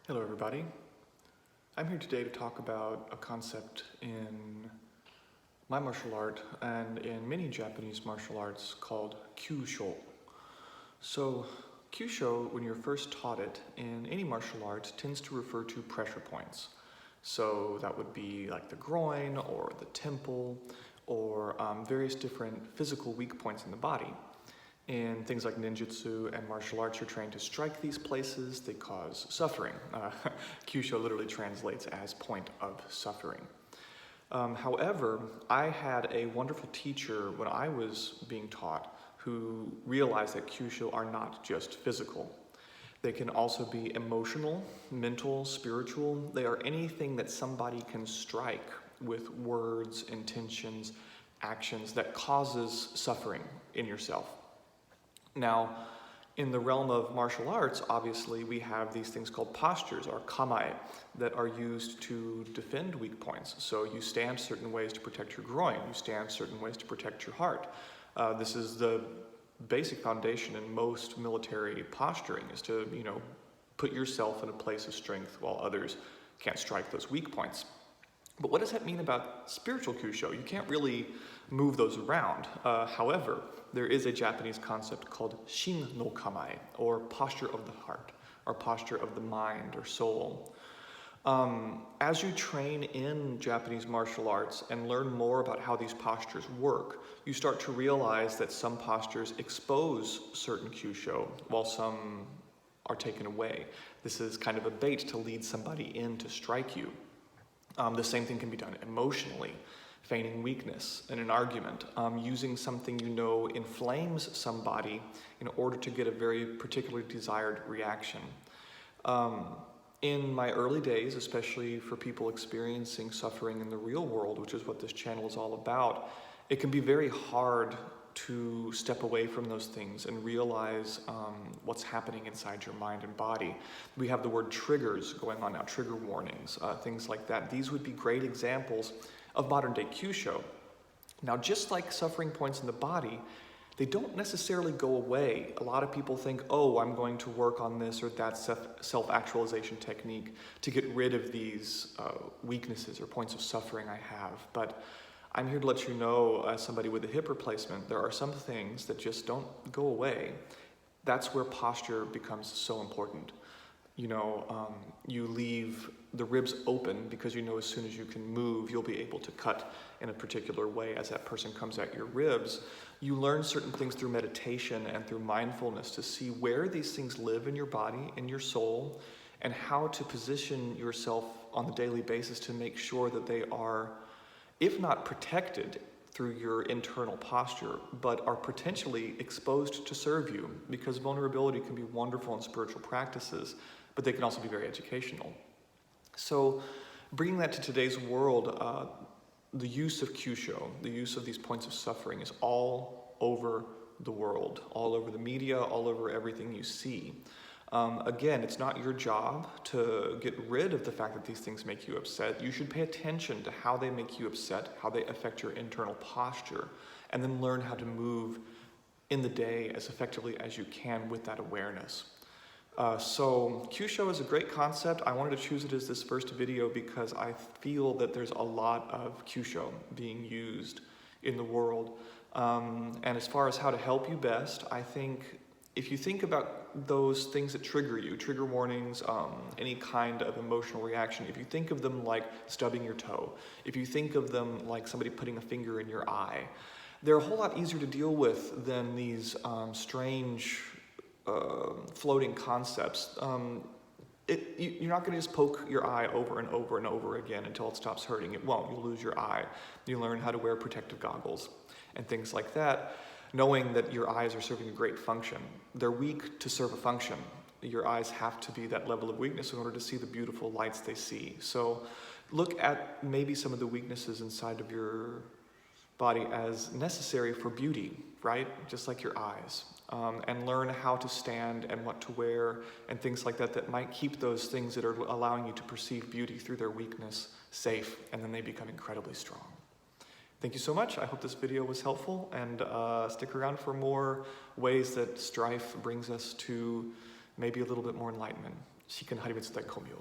Hello everybody. I'm here today to talk about a concept in my martial art and in many Japanese martial arts called Kyusho. So Kyusho, when you're first taught it in any martial art, tends to refer to pressure points. So that would be like the groin or the temple or various different physical weak points in the body. In things like ninjutsu and martial arts, you're trained to strike these places. They cause suffering. Kyusho literally translates as point of suffering. However, I had a wonderful teacher when I was being taught who realized that Kyusho are not just physical. They can also be emotional, mental, spiritual. They are anything that somebody can strike with words, intentions, actions that causes suffering in yourself. Now, in the realm of martial arts, obviously, we have these things called postures, or kamae, that are used to defend weak points. So you stand certain ways to protect your groin, you stand certain ways to protect your heart. This is the basic foundation in most military posturing, is to, put yourself in a place of strength while others can't strike those weak points. But what does that mean about spiritual Kyusho? You can't really move those around. However, there is a Japanese concept called shin no kamae, or posture of the heart, or posture of the mind or soul. As you train in Japanese martial arts and learn more about how these postures work, you start to realize that some postures expose certain Kyusho, while some are taken away. This is kind of a bait to lead somebody in to strike you. The same thing can be done emotionally, feigning weakness in an argument, using something inflames somebody in order to get a very particularly desired reaction. In my early days, especially for people experiencing suffering in the real world, which is what this channel is all about, it can be very hard to step away from those things and realize what's happening inside your mind and body. We have the word triggers going on now, trigger warnings, things like that. These would be great examples of modern day Kyusho. Now, just like suffering points in the body, they don't necessarily go away. A lot of people think, oh, I'm going to work on this or that self-actualization technique to get rid of these weaknesses or points of suffering I have. But I'm here to let you know, as somebody with a hip replacement, there are some things that just don't go away. That's where posture becomes so important. You leave the ribs open because as soon as you can move, you'll be able to cut in a particular way as that person comes at your ribs. You learn certain things through meditation and through mindfulness to see where these things live in your body, in your soul, and how to position yourself on the daily basis to make sure that they are, if not protected through your internal posture, but are potentially exposed to serve you, because vulnerability can be wonderful in spiritual practices, but they can also be very educational. So bringing that to today's world, the use of Kyusho, the use of these points of suffering is all over the world, all over the media, all over everything you see. Again, it's not your job to get rid of the fact that these things make you upset. You should pay attention to how they make you upset, how they affect your internal posture, and then learn how to move in the day as effectively as you can with that awareness. So Kyusho is a great concept. I wanted to choose it as this first video because I feel that there's a lot of Kyusho being used in the world. And as far as how to help you best, I think if you think about those things that trigger you, trigger warnings, any kind of emotional reaction, if you think of them like stubbing your toe, if you think of them like somebody putting a finger in your eye, they're a whole lot easier to deal with than these strange floating concepts. You're not going to just poke your eye over and over and over again until it stops hurting. It won't. You'll lose your eye. You learn how to wear protective goggles and things like that, knowing that your eyes are serving a great function. They're weak to serve a function. Your eyes have to be that level of weakness in order to see the beautiful lights they see. So look at maybe some of the weaknesses inside of your body as necessary for beauty, right? Just like your eyes. And learn how to stand and what to wear and things like that might keep those things that are allowing you to perceive beauty through their weakness safe, and then they become incredibly strong. Thank you so much. I hope this video was helpful, and stick around for more ways that strife brings us to maybe a little bit more enlightenment. しっかり始めていただこうよ。